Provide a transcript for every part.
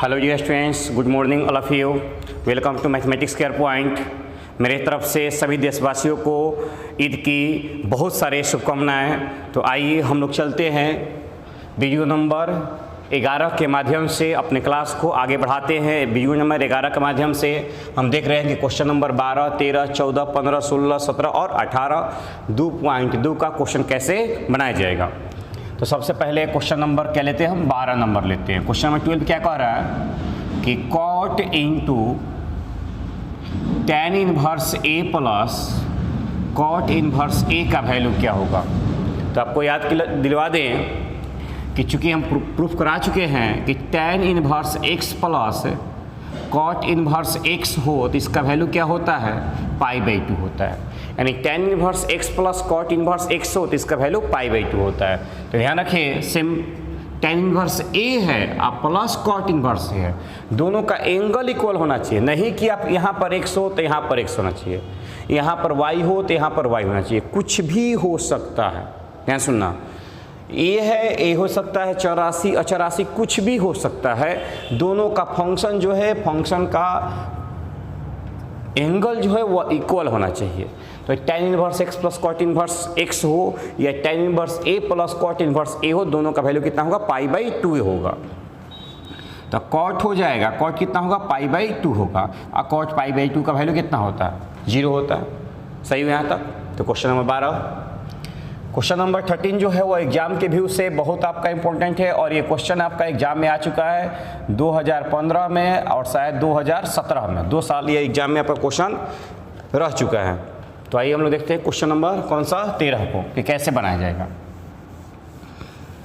Hello dear students, good morning all of you. Welcome to mathematics care point. मेरे तरफ से सभी देशवासियों को ईद की बहुत सारे शुभकामनाएं। तो आइए हम लोग चलते हैं वीडियो नंबर 11 के माध्यम से अपने क्लास को आगे बढ़ाते हैं। वीडियो नंबर 11 के माध्यम से हम देख रहे हैं कि क्वेश्चन नंबर 12, 13, 14, 15, 16, 17 और 18 2.2 का क्वेश्चन कैसे बनाया जाएगा। तो सबसे पहले क्वेश्चन नंबर क्या लेते हैं हम, 12 नंबर लेते हैं। क्वेश्चन नंबर 12 क्या कह रहा है कि cot into tan inverse a plus cot inverse a का वैल्यू क्या होगा। तो आपको याद दिलवा दें कि चूँकि हम प्रूफ करा चुके हैं कि tan inverse x plus cot inverse x हो तो इसका वैल्यू क्या होता है, π/2 होता है। यानी tan inverse x plus cot inverse x हो तो इसका वैल्यू π/2 होता है। तो ध्यान रखिए, सेम tan इनवर्स a है आप प्लस cot इनवर्स है, दोनों का एंगल इक्वल होना चाहिए। नहीं कि आप यहाँ पर x हो तो यहाँ पर x होना चाहिए, यहाँ पर y हो तो यहाँ पर y होना चाहिए। कुछ भी हो सकता है, ध्यान सुनना, ये है ए हो सकता है, 84 84 कुछ भी हो सकता है। दोनों का फंक्शन जो है, फंक्शन का एंगल जो है वो इक्वल होना चाहिए। तो tan inverse x plus cot inverse x हो या tan inverse a plus cot inverse a हो, दोनों का वैल्यू कितना होगा, π/2 होगा। तो cot हो जाएगा, cot कितना होगा, π/2 होगा। और cot π/2 का वैल्यू कितना होता है, 0 होता है। सही है यहाँ तक। तो क्वेश्चन नंबर 12। क्वेश्चन नंबर 13 जो है वो एग्जाम के व्यू से बहुत आपका इंपॉर्टेंट है, और ये क्वेश्चन आपका एग्जाम में आ चुका है 2015 में और शायद 2017 में। 2 साल ये एग्जाम में आपका क्वेश्चन रह चुका है। तो आइए हम लोग देखते हैं क्वेश्चन नंबर कौन सा, 13 को, कि कैसे बनाया जाएगा।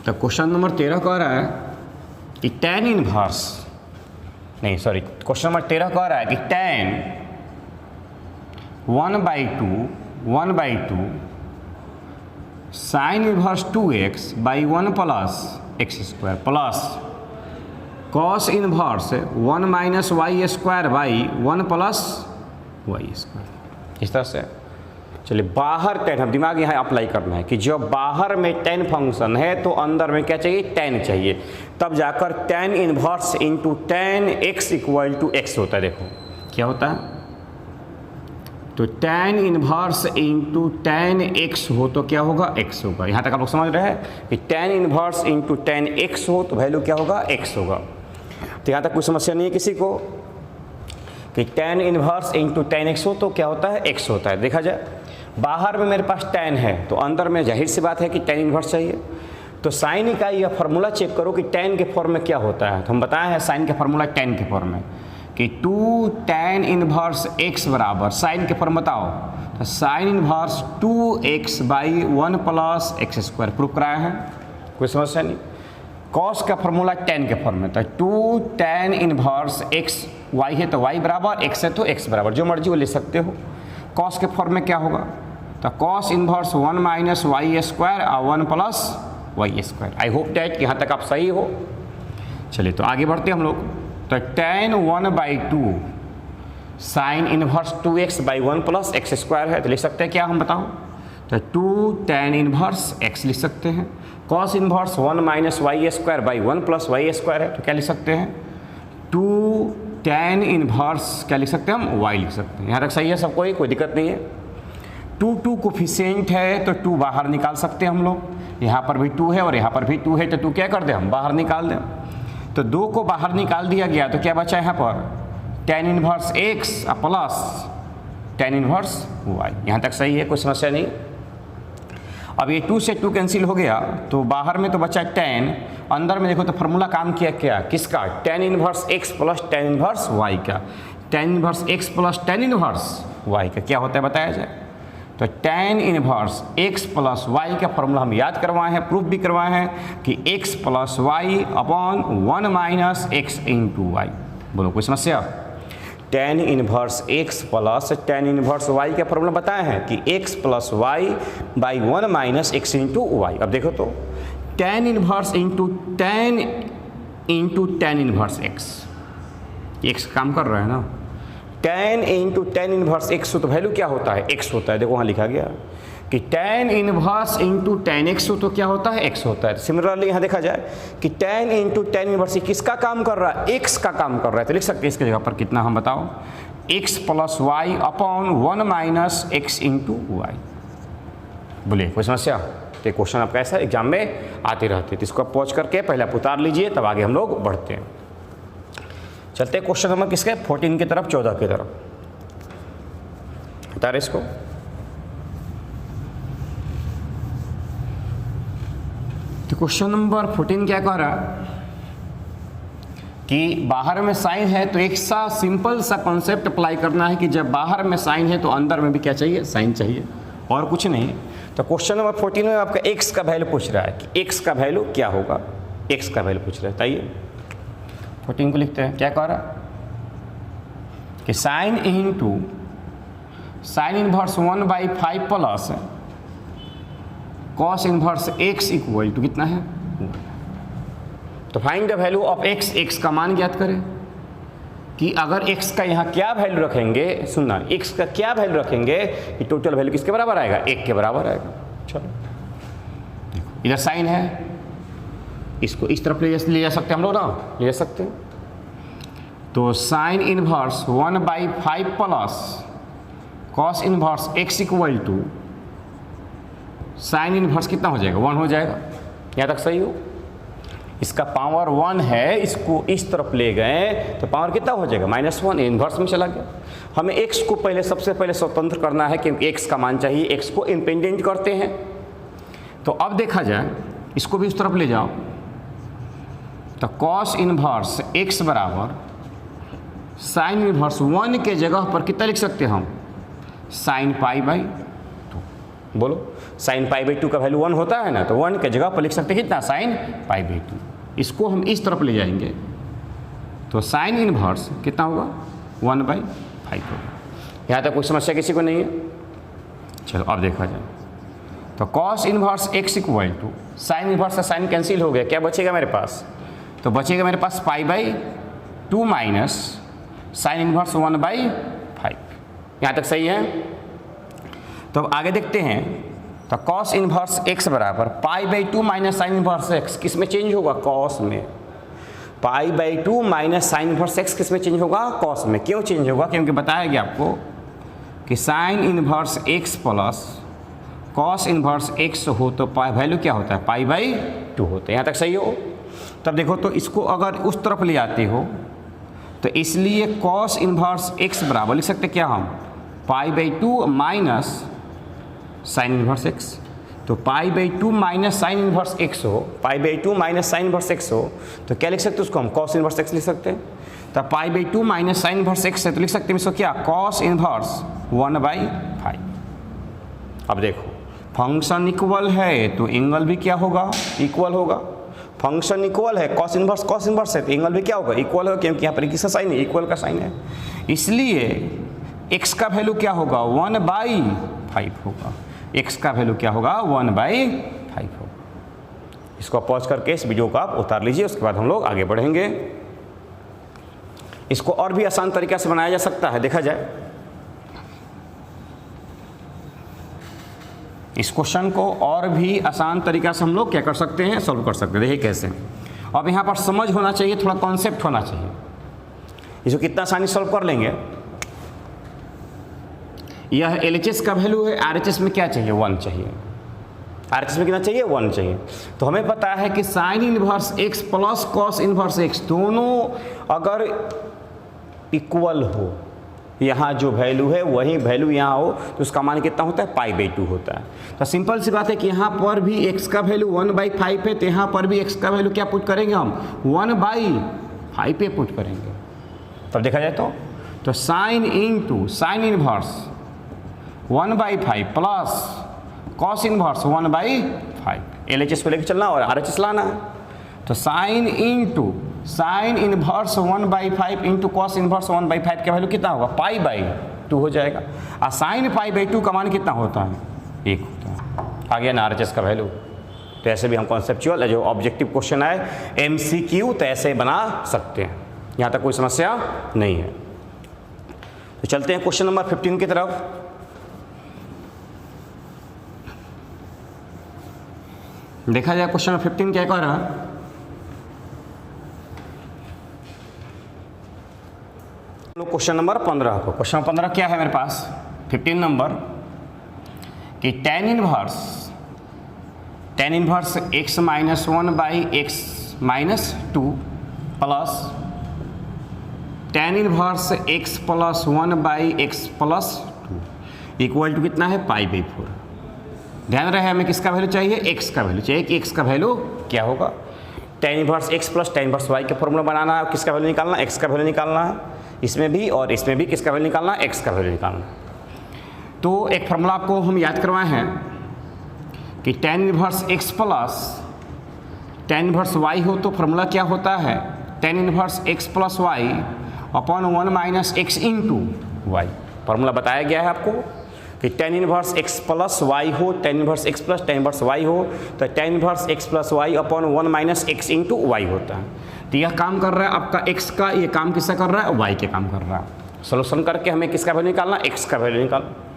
तो क्वेश्चन नंबर 13 कह रहा है कि tan इनवर्स, नहीं सॉरी, क्वेश्चन नंबर 13 कह रहा है कि tan 1/2 sine inverse 2x by 1 plus x square plus cos inverse 1 minus y square by 1 plus y square. इस तरह से चलिए, बाहर tan, हम दिमाग यहाँ अप्लाई करना है कि जब बाहर में tan फंक्शन है तो अंदर में क्या चाहिए, tan चाहिए। तब जाकर tan inverse into tan x equal to x होता है। देखो क्या होता है, तो tan inverse into tan x हो तो क्या होगा, x होगा। यहाँ तक आप लोग समझ रहे हैं कि tan inverse into tan x हो तो वैल्यू क्या होगा, x होगा। तो यहाँ तक कोई समस्या नहीं है किसी को कि tan inverse into tan x हो तो क्या होता है, x होता है। देखा जाए, बाहर में मेरे पास tan है तो अंदर में जाहिर सी बात है कि tan इनवर्स चाहिए। तो साइन का यह फार्मूला चेक करो कि tan के फॉर्म में क्या होता है। तो हम बताए हैं साइन का फार्मूला tan के फॉर्म में कि 2 tan इनवर्स x बराबर, साइन के फॉर्म बताओ, तो sine inverse 2x by 1 plus x square proof कराया है, कोई समस्या नहीं। कॉस का फार्मूला tan के फॉर्म में, तो 2 tan इनवर्स x, y है तो y बराबर, x है तो x बराबर, जो मर्जी वो ले सकते हो। कॉस के फॉर्म में क्या होगा, तो cos inverse 1 minus y square और 1 plus y square. I hope that यहाँ तक आप सही हो। चलिए तो आगे बढ़ते हैं हम लोग। तो tan 1/2 sine inverse 2x by 1 plus x square है, तो लिख सकते हैं क्या, हम बताओ, तो 2 tan इनवर्स x लिख सकते हैं। Cos inverse 1 minus y square by 1 plus y square है, तो क्या लिख सकते हैं, 2 tan इनवर्स क्या लिख सकते हैं हम, y लिख सकते हैं। यहाँ तक सही है सबको, कोई दिक्कत नहीं है। 2 कोफिशिएंट है तो 2 बाहर निकाल सकते हैं हम लोग। यहाँ पर भी 2 है और यहाँ पर भी 2 है, तो 2 क्या कर दें हम, बाहर निकाल दें। तो 2 को बाहर निकाल दिया गया तो क्या बचा यहाँ पर, tan inverse x plus tan inverse y। यहाँ तक सही है, कोई समस्या नहीं। अब ये 2 से 2 कैंसिल हो गया तो बाहर में तो बचा tan, अंदर में देखो तो फार्मूला काम किया क्या, किसका, tan inverse x plus tan inverse y का। tan inverse x plus tan inverse y का क्या होता है बताया जाए। तो tan inverse x plus y का फॉर्मूला हम याद करवाए हैं, प्रूफ भी करवाए हैं कि x plus y upon 1 minus x into y. बोलो कोई समस्या। tan inverse x plus tan inverse y का फॉर्मूला बताए हैं कि x plus y by 1 minus x into y. अब देखो तो tan inverse into tan inverse x काम कर रहा है ना, tan into tan inverse x हो तो वैल्यू क्या होता है, x होता है। देखो वहाँ लिखा गया कि tan inverse into ten x हो तो क्या होता है, x होता है। सिमिलरली यहाँ देखा जाए कि tan इंटू टेन इनवर्स किसका काम कर रहा है, x का काम कर रहा है, तो लिख सकते हैं इसकी जगह पर कितना हम बताओ, x plus y upon 1 minus x into y. बोलिए कोई समस्या? तो ये क्वेश्चन आपका ऐसा एग्जाम में आते रहते, तो इसको पहुँच करके पहले आप उतार लीजिए, तब आगे हम लोग बढ़ते हैं। चलते हैं क्वेश्चन नंबर किसके, 14 की तरफ, 14 की तरफ। उतारे इसको। तो क्वेश्चन नंबर 14 क्या कह रहा है कि बाहर में साइन है तो एक सा सिंपल सा कॉन्सेप्ट अप्लाई करना है कि जब बाहर में साइन है तो अंदर में भी क्या चाहिए, साइन चाहिए, और कुछ नहीं। तो क्वेश्चन नंबर 14 में आपका x का वैल्यू पूछ रहा है कि x का वैल्यू क्या होगा, x का वैल्यू पूछ रहा है। बताइए 14 को लिखते हैं, क्या कह रहा है कि sine into sine inverse 1/5 plus cos inverse x equal to कितना है, तो find the value of x, x का मान ज्ञात करें कि अगर x का यहाँ क्या वैल्यू रखेंगे, सुनना, x का क्या वैल्यू रखेंगे कि टोटल वैल्यू किसके बराबर आएगा, 1 के बराबर आएगा। चलो इधर साइन है, इसको इस तरफ ले जा सकते हैं हम लोग ना, ले जा सकते हैं। तो sine inverse 1/5 plus cos inverse x equal to sine inverse कितना हो जाएगा, 1 हो जाएगा। यहाँ तक सही हो? इसका पावर 1 है, इसको इस तरफ ले गए तो पावर कितना हो जाएगा, -1, इनवर्स में चला गया। हमें x को पहले सबसे पहले स्वतंत्र करना है क्योंकि x का मान चाहिए, x को इंडिपेंडेंट करते हैं। तो अब देखा जाए, इसको भी उस तरफ ले जाओ, तो कॉस इनवर्स x बराबर साइन इनवर्स 1 के जगह पर कितना लिख सकते हैं हम, साइन π/2। बोलो साइन π/2 का वैल्यू 1 होता है ना, तो 1 के जगह पर लिख सकते हैं कितना, साइन π/2। इसको हम इस तरफ ले जाएंगे तो साइन इनवर्स कितना होगा, 1/5 होगा। यहाँ तक कोई समस्या किसी को नहीं है? चलो अब देखा जाए, तो cos inverse x equal to sine inverse से साइन कैंसिल हो गया, क्या बचेगा मेरे पास, तो बचेगा मेरे पास π/2 माइनस साइन इनवर्स 1/5। यहाँ तक सही है? तो अब आगे देखते हैं, तो कॉस इनवर्स x बराबर π/2 माइनस साइन इनवर्स x किस में चेंज होगा, कॉस में। π/2 माइनस साइन इनवर्स x किस में चेंज होगा, कॉस में। क्यों चेंज होगा, क्योंकि बताया गया आपको कि sine inverse x plus cos inverse x हो तो वैल्यू क्या होता है, π/2 होता है। यहाँ तक सही हो? तब देखो, तो इसको अगर उस तरफ ले आते हो तो इसलिए कॉस इनवर्स x बराबर लिख सकते क्या हम, π/2 माइनस साइन इनवर्स x। तो π/2 माइनस साइन इनवर्स x हो, π/2 माइनस साइन इनवर्स x हो तो क्या लिख सकते हैं उसको हम, कॉस इनवर्स x लिख सकते हैं। तो π/2 माइनस साइन इनवर्स x है तो लिख सकते हैं इसको क्या, कॉस इनवर्स 1/5। अब देखो फंक्शन इक्वल है तो एंगल भी क्या होगा, इक्वल होगा। फंक्शन इक्वल है, कॉस इनवर्स है तो एंगल भी क्या होगा, इक्वल होगा, क्योंकि यहाँ पर किसका साइन है, इक्वल का साइन है। इसलिए x का वैल्यू क्या होगा, 1/5 होगा। x का वैल्यू क्या होगा, 1/5 होगा। इसको पॉज करके इस वीडियो को आप उतार लीजिए, उसके बाद हम लोग आगे बढ़ेंगे। इसको और भी आसान तरीका से बनाया जा सकता है, देखा जाए इस क्वेश्चन को और भी आसान तरीका से हम लोग क्या कर सकते हैं, सॉल्व कर सकते हैं। देखिए कैसे। अब यहाँ पर समझ होना चाहिए, थोड़ा कॉन्सेप्ट होना चाहिए। इसको कितना आसानी सॉल्व कर लेंगे। यह LHS का वैल्यू है, RHS में क्या चाहिए, 1 चाहिए। RHS में कितना चाहिए, 1 चाहिए। तो हमें पता है कि sine inverse x plus cos inverse x दोनों अगर इक्वल हो, यहाँ जो वैल्यू है वही वैल्यू यहाँ हो, तो उसका मान कितना होता है, π/2 होता है। तो सिंपल सी बात है कि यहाँ पर भी x का वैल्यू 1/5 है, तो यहाँ पर भी x का वैल्यू क्या पुट करेंगे हम, 1/5 पे पुट करेंगे। तब देखा जाए तो sign into sine inverse 1/5 plus cos inverse 1/5, LHS को लेकर चलना और RHS लाना है। तो sign into sine inverse 1/5 into cos inverse 1/5 का वैल्यू कितना होगा, π/2 हो जाएगा। और साइन π/2 का मान कितना होता है, 1 होता है। आ गया ना RHS का वैल्यू। तो ऐसे भी हम कॉन्सेप्चुअल जो ऑब्जेक्टिव क्वेश्चन है MCQ तो ऐसे बना सकते हैं, यहाँ तक कोई समस्या नहीं है। तो चलते हैं क्वेश्चन नंबर 15 की तरफ। देखा जाए क्वेश्चन नंबर 15 क्या कह रहा है। क्वेश्चन नंबर 15 को, क्वेश्चन नंबर 15 क्या है मेरे पास 15 नंबर कि tan inverse x minus 1 by x minus 2 plus tan inverse x plus 1 by x plus 2 equal to कितना है पाई बाई 4। ध्यान रहे हमें किसका वैल्यू चाहिए, x का वैल्यू चाहिए कि x का वैल्यू क्या होगा। tan inverse x plus tan inverse y का फॉर्मूला बनाना है, किसका वैल्यू निकालना है, x का वैल्यू निकालना है, इसमें भी और इसमें भी किसका वैल्यू निकालना है, x का वैल्यू निकालना है। तो एक फार्मूला आपको हम याद करवाए हैं कि tan inverse x plus tan inverse y हो तो फार्मूला क्या होता है, tan inverse x plus y upon 1 minus x into y. Formula बताया गया है आपको कि tan inverse x plus y हो, tan inverse x plus tan inverse y हो तो tan inverse x plus y upon 1 minus x into y होता है। तो यह काम कर रहा है आपका x का, ये काम किसका कर रहा है, y के काम कर रहा है। सोल्यूशन करके हमें किसका वैल्यू निकालना, x का वैल्यू निकालना।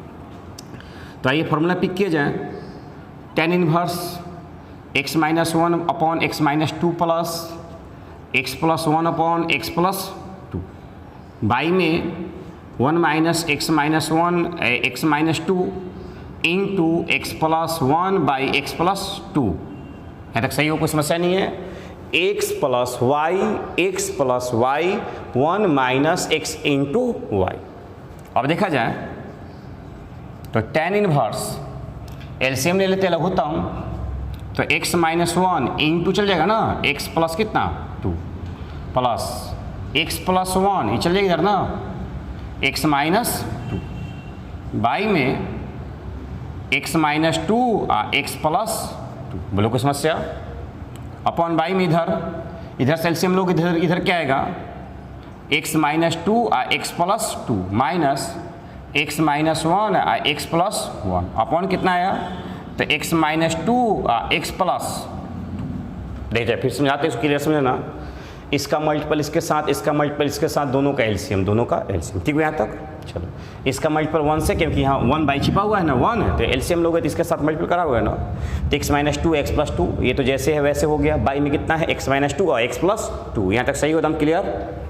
तो आइए फॉर्मूला पिक किए जाएँ। tan inverse x minus 1 upon x minus 2 plus x plus 1 upon x plus 2 by में 1 minus x minus 1 x minus 2 into x plus 1 by x plus 2। यहाँ तक सही हो, कोई समस्या नहीं है। x plus y 1 minus x into y. अब देखा जाए तो tan इनवर्स एलसीएम ले लेते लघुत्तम, तो x माइनस 1 इंटू चल जाएगा ना, x प्लस कितना 2 प्लस x प्लस 1 ये चल जाएगा इधर ना, x माइनस 2 बाई में x माइनस 2 x प्लस 2। बोलो कोई समस्या। अपॉन बाई में इधर से एलसीएम लोग इधर क्या आएगा, x minus 2 x plus 2 minus x minus 1 x plus 1 upon कितना आया, तो x माइनस 2 x प्लस 2। देख जाए फिर समझाते हैं, क्लियर समझना। इसका मल्टीपल इसके साथ, इसका मल्टीपल इसके साथ, दोनों का एलसीएम, दोनों का एलसीएम। ठीक है यहाँ तक। चलो इसका मल्टीपल 1 से, क्योंकि यहाँ 1 बाई छिपा हुआ है ना 1 है, तो एलसीएम लोगे तो इसके साथ मल्टीपल करा हुआ है ना, तो x माइनस 2 x प्लस 2 ये तो जैसे है वैसे हो गया। बाई में कितना है x माइनस 2 और x प्लस 2। यहाँ तक सही हो एकदम क्लियर।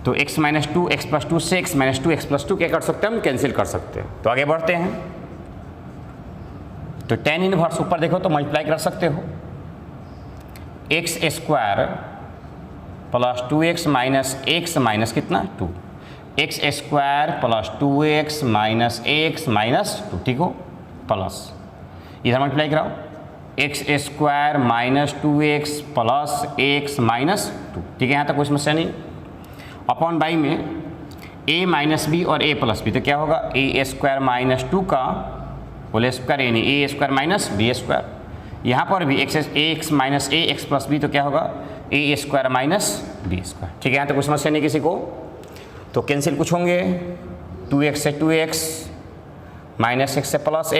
तो x माइनस 2 x प्लस 2 से x माइनस 2 x प्लस 2 क्या कर सकते हैं हम, कैंसिल कर सकते हैं। तो आगे बढ़ते हैं। तो tan इनवर्स ऊपर देखो तो मल्टीप्लाई कर सकते हो, x square plus 2x minus x minus कितना 2, x square plus 2x minus x minus 2। ठीक हो, प्लस इधर मल्टीप्लाई कराओ, x square minus 2x plus x minus 2। ठीक है, यहाँ तक कोई समस्या नहीं। अपॉन बाई में a माइनस बी और a प्लस बी, तो क्या होगा a स्क्वायर माइनस 2 का होल स्क्वायर यानी a square minus b square. यहाँ पर भी एक्स माइनस ए एक्स प्लस बी, तो क्या होगा ए स्क्वायर माइनस बी स्क्वायर। ठीक है, यहाँ तक कोई समस्या नहीं किसी को। तो कैंसिल कुछ होंगे, 2x से 2x माइनस x से प्लस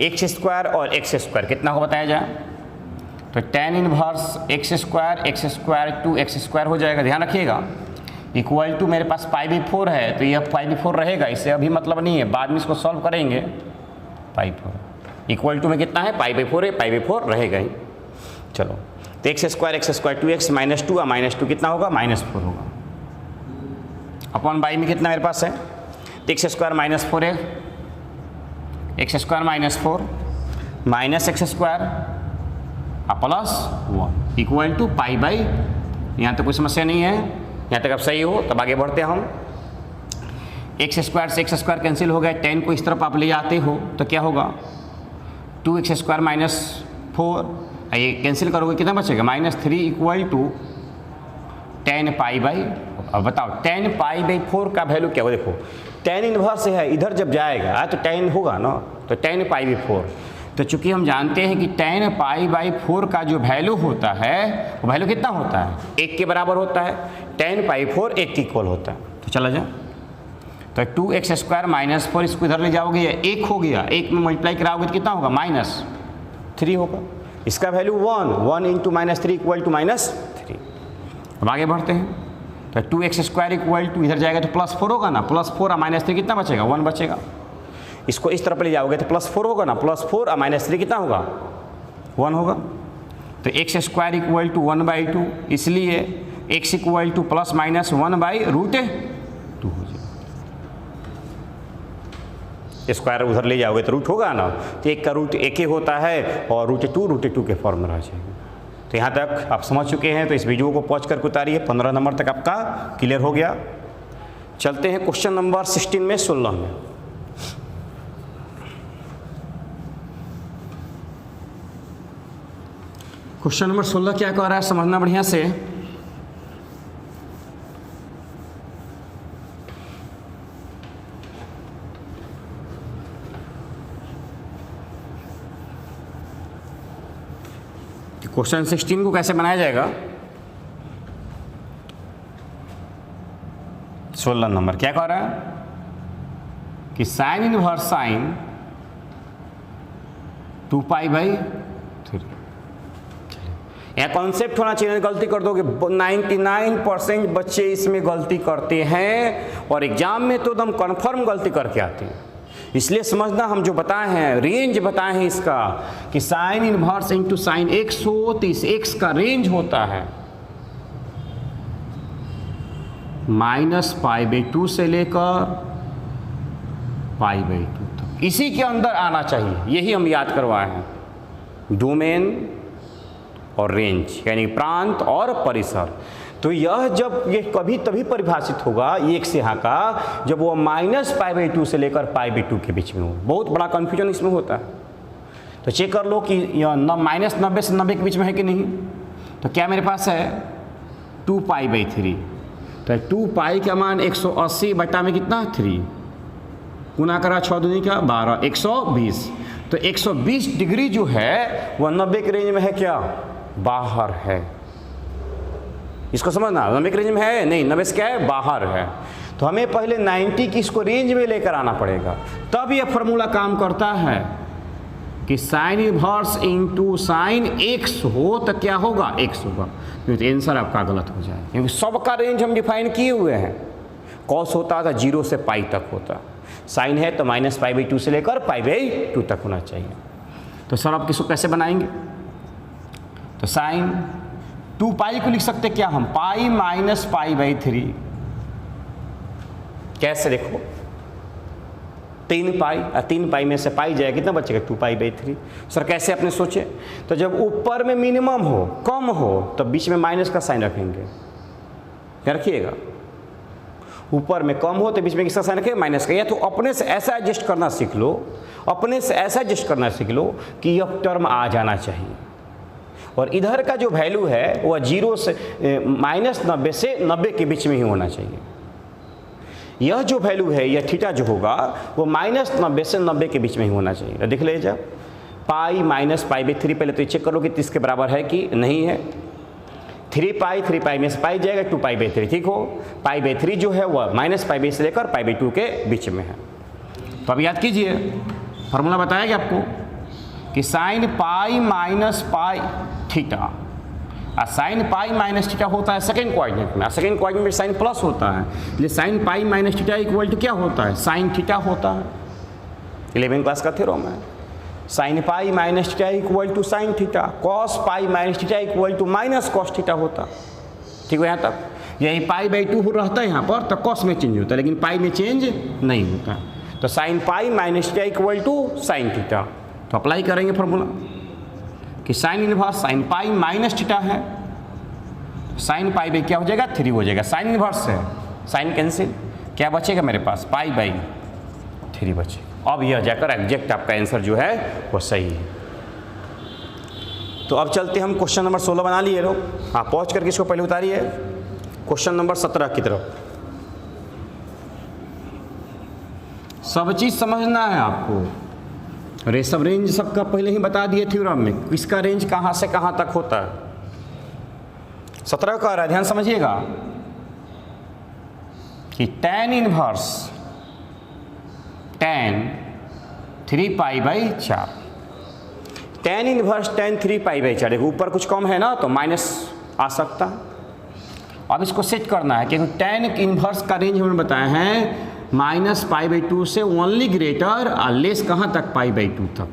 x स्क्वायर और x स्क्वायर कितना हो बताया जाए, तो tan inverse x square 2x square हो जाएगा। ध्यान रखिएगा इक्वल टू मेरे पास पाई बाई 4 है, तो यह पाई बाई 4 रहेगा, इससे अभी मतलब नहीं है, बाद में इसको सॉल्व करेंगे। पाई 4 इक्वल टू में कितना है, पाई बाई 4 है, पाई बाई 4 रहेगा ही। चलो तो x स्क्वायर 2x माइनस 2 और माइनस 2 कितना होगा, -4 होगा। अपॉन बाई में कितना मेरे पास है, तो x स्क्वायर -4 है, x square -4 minus x square plus 1 equal to pi by. यहाँ तो कोई समस्या नहीं है, यहाँ तक अब सही हो। तब आगे बढ़ते हैं हम। एक्स स्क्वायर से एक्स स्क्वायर कैंसिल हो गया, 10 को इस तरफ आप ले आते हो तो क्या होगा 2x स्क्वायर -4, ये कैंसिल करोगे कितना बचेगा -3 इक्वल टू 10 पाई बाई। अब बताओ 10 पाई बाई 4 का वैल्यू क्या हो, देखो tan इनवर्स है, इधर जब जाएगा तो tan होगा ना, तो 10 पाई बाई 4। तो चूंकि हम जानते हैं कि tan पाई बाई 4 का जो वैल्यू होता है वो वैल्यू कितना होता है, 1 के बराबर होता है। tan पाई 4 1 के इक्वल होता है। तो चला जाए, तो 2x स्क्वायर -4 इसको इधर ले जाओगे, या 1 हो गया, 1 में मल्टीप्लाई कराओगे तो कितना होगा -3 होगा। इसका वैल्यू 1 इंटू -3 इक्वल टू -3। अब आगे बढ़ते हैं, तो 2x स्क्वायर इक्वल टू इधर जाएगा तो +4 होगा ना, +4 और -3 कितना बचेगा 1 बचेगा। इसको इस तरफ ले जाओगे तो +4 होगा ना, +4 और -3 कितना होगा 1 होगा। तो एक्स स्क्वायर इक्वल टू 1/2, इसलिए x equal two plus minus 1/√2 हो जाएगा। स्क्वायर उधर ले जाओगे तो रूट होगा ना, तो एक का रूट एक ही होता है और √2 के फॉर्म में रह जाएगा। तो यहाँ तक आप समझ चुके हैं, तो इस वीडियो को पॉज करके उतारिए। 15 नंबर तक आपका क्लियर हो गया। चलते हैं क्वेश्चन नंबर 16 में 16 में। क्वेश्चन नंबर 16 क्या कह रहा है, समझना बढ़िया से। क्वेश्चन 16 को कैसे बनाया जाएगा। 16 नंबर क्या कह रहा है कि साइन इनवर्स साइन 2π/3। यह कॉन्सेप्ट होना चाहिए, गलती कर दोगे। 99% बच्चे इसमें गलती करते हैं और एग्जाम में तो एकदम कन्फर्म गलती करके आते हैं। इसलिए समझना, हम जो बताए हैं, रेंज बताए हैं इसका कि sine inverse into sine x हो तो इस एक्स का रेंज होता है -π/2 से लेकर π/2 तक। इसी के अंदर आना चाहिए, यही हम याद करवाए हैं। डोमेन और रेंज यानी प्रांत और परिसर। तो यह जब ये कभी तभी परिभाषित होगा एक से यहाँ का, जब वो -π/2 से लेकर π/2 के बीच में हो। बहुत बड़ा कन्फ्यूजन इसमें होता है। तो चेक कर लो कि यह -90 से 90 के बीच में है कि नहीं। तो क्या मेरे पास है 2π/3। तो 2π का मान 180 बटा में कितना 3 गुना करा 6 दूनी का 12, 120। तो 120 डिग्री जो है वह 90 के रेंज में है, क्या बाहर है। इसको समझना, 90 के रेंज में है नहीं, 90 से क्या है बाहर है। तो हमें पहले 90 की इसको रेंज में लेकर आना पड़ेगा, तब यह फॉर्मूला काम करता है कि sine inverse into sine x हो तो क्या होगा x होगा। तो आंसर आपका गलत हो जाए, क्योंकि सबका रेंज हम डिफाइन किए हुए हैं। कॉस होता था 0 से π तक होता, साइन है तो -π/2 से लेकर π/2 तक होना चाहिए। तो सर आप किसको कैसे बनाएंगे। तो साइन 2π को लिख सकते क्या हम, π - π/3। कैसे देखो 3π में से पाई जाएगा, कितना बचेगा 2π/3। सर कैसे आपने सोचे। तो जब ऊपर में मिनिमम हो, कम हो, तो बीच में माइनस का साइन रखेंगे। क्या रखिएगा, ऊपर में कम हो तो बीच में किसका साइन रखेंगे, माइनस का। या तो अपने से ऐसा एडजस्ट करना सीख लो, अपने से ऐसा एडजस्ट करना सीख लो कि यह टर्म आ जाना चाहिए। और इधर का जो वैल्यू है वह 0 से -90 से 90 के बीच में ही होना चाहिए। यह जो वैल्यू है, यह थीटा जो होगा वो -90 से 90 के बीच में ही होना चाहिए। तो देख लीजिए π - π/3, पहले तो चेक करो कि 30 के बराबर है कि नहीं है। 3π में से पाई जाएगा 2π/3, ठीक हो। π/3 जो है वह -π से लेकर π/2 के बीच में है। तो अब याद कीजिए, फॉर्मूला बताया गया आपको कि साइन π - π θ, साइन π - θ होता है सेकेंड कोऑर्डिनेट में, सेकेंड कोऑर्डिनेट में साइन प्लस होता है, इसलिए साइन π - θ इक्वल टू क्या होता है, साइन थीटा होता है। 11वीं क्लास का थ्योरम है। Sine π - θ equal to sine theta, cos π - θ equal to minus cos theta होता। ठीक है, यहाँ तक यही π/2 रहता है यहाँ पर, तो कॉस में चेंज होता है, लेकिन पाई में चेंज नहीं होता। तो sine π - θ equal to sine theta. तो अप्लाई करेंगे फॉर्मूला कि साइन इनवर्स साइन π - θ है, साइन π क्या हो जाएगा 3 हो जाएगा। साइन इनवर्स है, साइन कैंसिल, क्या बचेगा मेरे पास π/3 बचेगा। अब यह जाकर एग्जैक्ट आपका आंसर जो है वो सही है। तो अब चलते हम क्वेश्चन नंबर 16 बना लिए लोग। आप पहुँच करके इसको पहले उतारिए क्वेश्चन नंबर 17 की तरफ। सब चीज़ समझना है आपको, और ये सब रेंज सबका पहले ही बता दिए थ्योरम में, किसका रेंज कहाँ से कहाँ तक होता है। 17 का ध्यान समझिएगा कि tan inverse tan 3π/4, tan inverse tan 3π/4, देखो ऊपर कुछ कम है ना तो माइनस आ सकता है। अब इसको सेट करना है क्योंकि tan इनवर्स का रेंज हमने बताया है -π/2 से ओनली ग्रेटर और लेस कहाँ तक π/2 तक।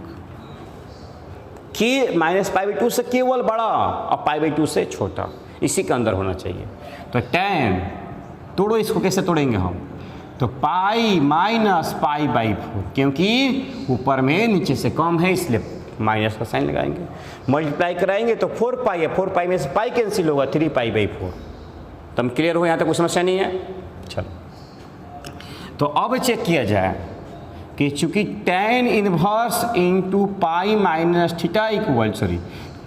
कि -π/2 से केवल बड़ा और π/2 से छोटा, इसी के अंदर होना चाहिए। तो tan तोड़ो, इसको कैसे तोड़ेंगे हम, तो पाई माइनस π/4, क्योंकि ऊपर में नीचे से कम है इसलिए माइनस का साइन लगाएंगे। मल्टीप्लाई कराएंगे तो 4π है, 4π में से पाई कैंसिल होगा, 3π/4। तो हम क्लियर हो, यहाँ तक कोई समस्या नहीं है। चलो तो अब चेक किया जाए कि चूंकि tan inverse into pi minus theta equal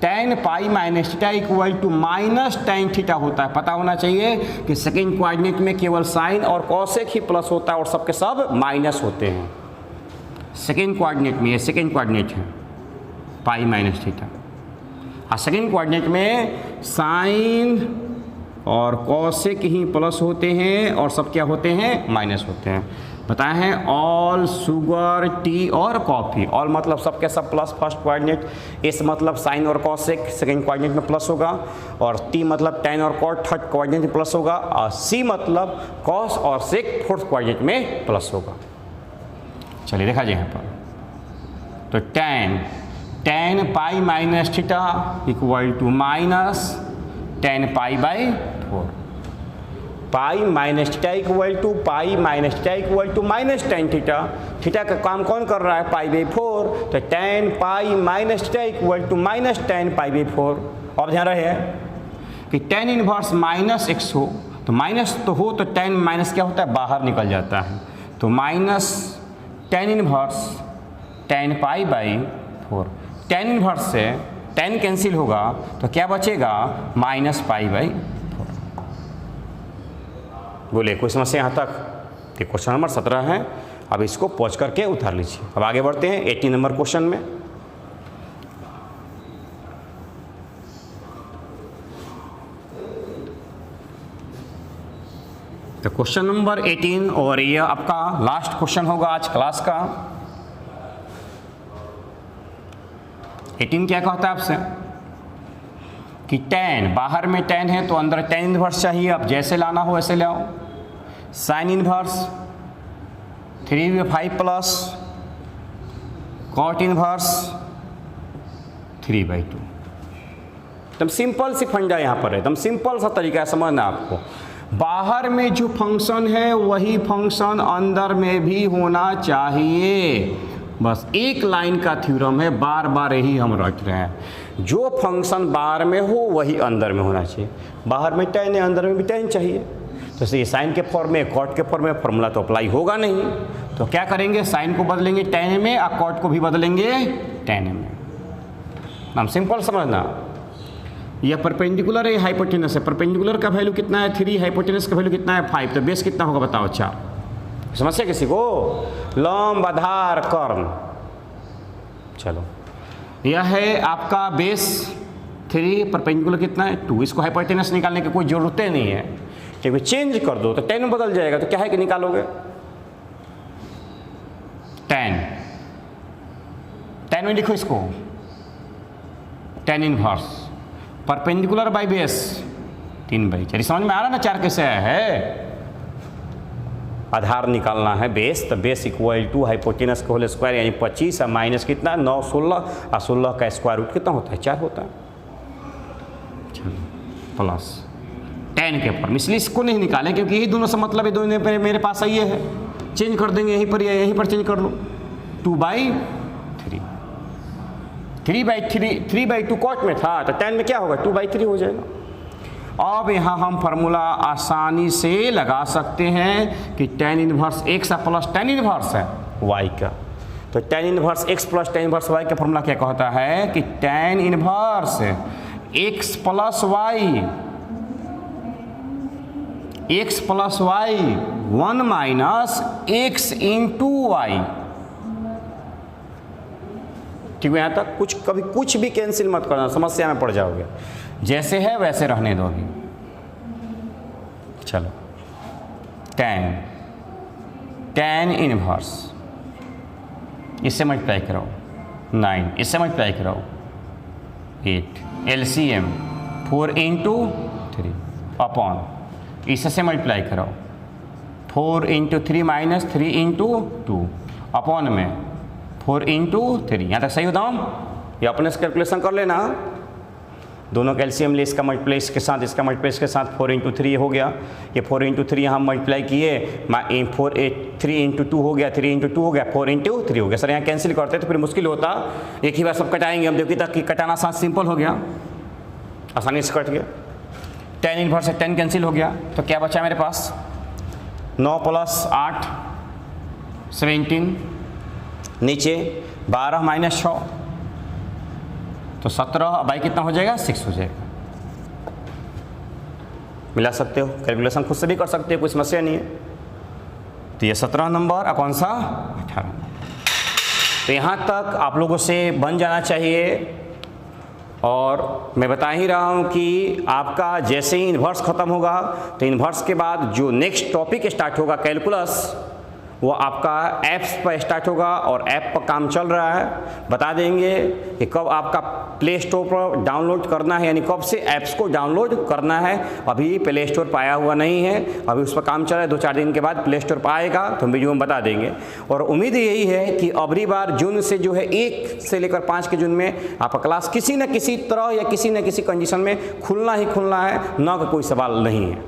tan pi minus theta equal to minus tan theta होता है। पता होना चाहिए कि सेकेंड कोऑर्डिनेट में केवल साइन और कॉसेक ही प्लस होता है और सबके सब माइनस होते हैं। सेकेंड कोऑर्डिनेट में, ये सेकेंड कोऑर्डिनेट है पाई माइनस थीटा, और सेकेंड कोऑर्डिनेट में साइन और कॉसेक ही प्लस होते हैं और सब क्या होते हैं, माइनस होते हैं। बताए हैं ऑल शुगर, टी और कॉफ़ी। ऑल मतलब सब के सब प्लस फर्स्ट कोऑर्डिनेट, एस मतलब साइन और कॉसेक सेकेंड कोऑर्डिनेट में प्लस होगा, और टी मतलब tan और कॉट थर्ड कोऑर्डिनेट में प्लस होगा, और सी मतलब कॉस और सेक फोर्थ कोऑर्डिनेट में प्लस होगा। चलिए देखा जाए यहाँ पर, तो tan pi minus theta equal to minus tan π/4, pi minus theta equal to pi minus theta equal to minus tan theta. Theta का काम कौन कर रहा है, π/4, तो tan pi minus theta equal to minus tan π/4। अब ध्यान रहे कि tan इनवर्स माइनस x हो तो माइनस तो हो तो tan माइनस क्या होता है, बाहर निकल जाता है, तो minus tan inverse tan π/4। tan inverse से tan कैंसिल होगा तो क्या बचेगा, माइनस π/4। बोले कोई समस्या यहाँ तक? तो क्वेश्चन नंबर 17 है। अब इसको पहुँच करके उतार लीजिए। अब आगे बढ़ते हैं 18 नंबर क्वेश्चन में। तो क्वेश्चन नंबर 18, और ये आपका लास्ट क्वेश्चन होगा आज क्लास का। 18 क्या कहता है आपसे कि tan, बाहर में tan है तो अंदर tan इनवर्स चाहिए। अब जैसे लाना हो ऐसे ले आओ। Sine inverse 3/5 plus cot inverse 3/2। एकदम सिंपल सी फंडा यहाँ पर है, एकदम सिंपल सा तरीका है समझना आपको। बाहर में जो फंक्शन है वही फंक्शन अंदर में भी होना चाहिए, बस एक लाइन का थ्योरम है, बार बार यही हम रट रहे हैं। जो फंक्शन बाहर में हो वही अंदर में होना चाहिए। बाहर में tan है, अंदर में भी tan चाहिए, तो ये साइन के फॉर्म में, कॉट के फॉर्म में फॉर्मूला तो अप्लाई होगा नहीं। तो क्या करेंगे, साइन को बदलेंगे tan में और कॉट को भी बदलेंगे tan में। हम सिंपल समझना, यह परपेंडिकुलर है, हाइपोटेनस है। परपेंडिकुलर का वैल्यू कितना है 3, हाइपोटेनस का वैल्यू कितना है 5, तो बेस कितना होगा बताओ 4। समस्या किसी को? लंब, आधार, कर्ण। चलो यह है आपका बेस 3, परपेंडिकुलर कितना है 2। इसको हाइपोटेनस निकालने की कोई ज़रूरत नहीं है, ठीक है। चेंज कर दो तो tan में बदल जाएगा, तो क्या है कि निकालोगे tan में लिखो इसको tan inverse perpendicular by base 3/4। समझ में आ रहा ना 4 कैसे है? आधार निकालना है बेस, तो बेस इक्वल टू हाइपोटेनस का होल स्क्वायर यानी 25 और माइनस कितना 9, 16 और 16 का स्क्वायर रूट कितना होता है 4 होता है। प्लस tan के फॉर्म, इसलिए इसको नहीं निकालें क्योंकि यही दोनों से मतलब है, दोनों मेरे पास ये है। चेंज कर देंगे यहीं पर चेंज कर लो 2/3। 3/2 कॉट में था तो tan में क्या होगा 2/3 हो जाएगा। अब यहाँ हम फार्मूला आसानी से लगा सकते हैं कि tan inverse x plus tan inverse है y का, तो tan inverse x plus tan inverse y का फार्मूला क्या कहता है कि tan inverse x plus y 1 minus x into y. ठीक है, यहाँ तक कभी कुछ भी कैंसिल मत करना, समस्या में पड़ जाओगे। जैसे है वैसे रहने दो अभी। चलो tan इनवर्स, इससे मल्टीप्लाई करो 9, इससे मल्टीप्लाई करो 8, LCM 4 इंटू 3 अपॉन, इससे मल्टीप्लाई करो 4 इंटू 3 माइनस 3 इंटू 2 अपॉन में 4 इंटू 3। यहाँ तक सही बताऊँ? ये अपने से कैलकुलेशन कर लेना, दोनों कैल्शियम ले, इसका मल्टीप्लाई इसके साथ, इसका मल्टीप्लाई इसके साथ, 4 × 3 हो गया, ये 4 × 3 यहाँ मल्टीप्लाई किए, 3 × 2 हो गया, 3 × 2 हो गया, 4 × 3 हो गया। सर यहाँ कैंसिल करते तो फिर मुश्किल होता, एक ही बार सब कटाएंगे। हम देखिए तक कि कटाना आसान सिंपल हो गया, आसानी से कट गया। 10 इनवर्स से 10 कैंसिल हो गया, तो क्या बचा मेरे पास 9 + 8 17, नीचे 12 - 6 तो 17 बाई कितना हो जाएगा 6 हो जाएगा। मिला सकते हो, कैलकुलेशन खुद से भी कर सकते हो, कोई समस्या नहीं है। तो ये 17 नंबर और कौन सा 18 नंबर। तो यहाँ तक आप लोगों से बन जाना चाहिए। और मैं बता ही रहा हूँ कि आपका जैसे ही इन्वर्स ख़त्म होगा तो इन्वर्स के बाद जो नेक्स्ट टॉपिक स्टार्ट होगा कैलकुलस, वो आपका ऐप्स पर स्टार्ट होगा और ऐप पर काम चल रहा है। बता देंगे कि कब आपका प्ले स्टोर पर डाउनलोड करना है, यानी कब से ऐप्स को डाउनलोड करना है। अभी प्ले स्टोर पर आया हुआ नहीं है, अभी उस पर काम चल रहा है, 2-4 दिन के बाद प्ले स्टोर पर आएगा तो हम वीडियो में बता देंगे। और उम्मीद यही है कि अगली बार जून से जो है 1 से लेकर 5 के जून में आपका क्लास किसी न किसी तरह या किसी न किसी कंडीशन में खुलना ही खुलना है, न का कोई सवाल नहीं है।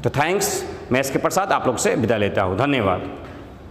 तो थैंक्स, मैं इसके प्रसाद आप लोग से विदा लेता हूँ। धन्यवाद।